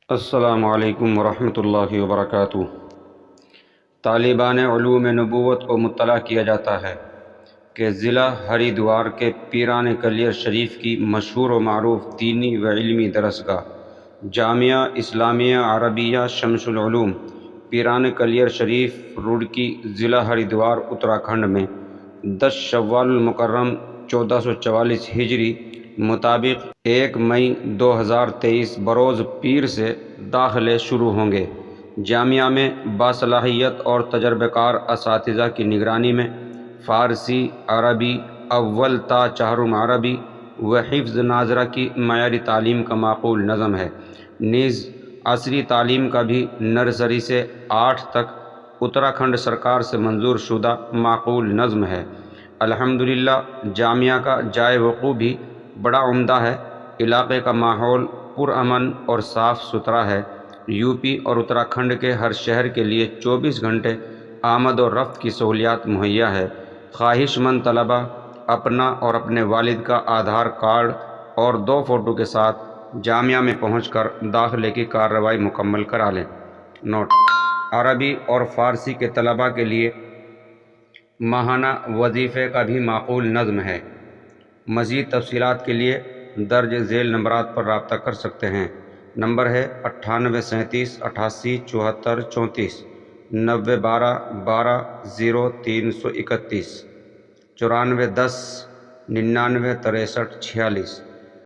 السلام علیکم ورحمۃ اللہ وبرکاتہ۔ طالبان علوم نبوت کو مطلع کیا جاتا ہے کہ ضلع ہریدوار کے پیران کلیر شریف کی مشہور و معروف دینی و علمی درسگاہ جامعہ اسلامیہ عربیہ شمس العلوم پیران کلیر شریف روڑکی ضلع ہریدوار اتراکھنڈ میں 10 شوال المکرم 1444 ہجری مطابق 1 مئی 2023 بروز پیر سے داخلے شروع ہوں گے۔ جامعہ میں باصلاحیت اور تجربہ کار اساتذہ کی نگرانی میں فارسی، عربی اول تا چہارم عربی و حفظ ناظرہ کی معیاری تعلیم کا معقول نظم ہے، نیز عصری تعلیم کا بھی نرسری سے 8 تک اتراکھنڈ سرکار سے منظور شدہ معقول نظم ہے۔ الحمدللہ جامعہ کا جائے وقوع بھی بڑا عمدہ ہے۔ علاقے کا ماحول پرامن اور صاف ستھرا ہے۔ یو پی اور اتراکھنڈ کے ہر شہر کے لیے 24 گھنٹے آمد و رفت کی سہولیات مہیا ہے۔ خواہش مند طلبہ اپنا اور اپنے والد کا آدھار کارڈ اور 2 فوٹو کے ساتھ جامعہ میں پہنچ کر داخلے کی کارروائی مکمل کرا لیں۔ نوٹ: عربی اور فارسی کے طلبہ کے لیے ماہانہ وظیفے کا بھی معقول نظم ہے۔ مزید تفصیلات کے لیے درج ذیل نمبرات پر رابطہ کر سکتے ہیں۔ نمبر ہے 9837 88 74 34 9012 12 0331 9410 99 63 46۔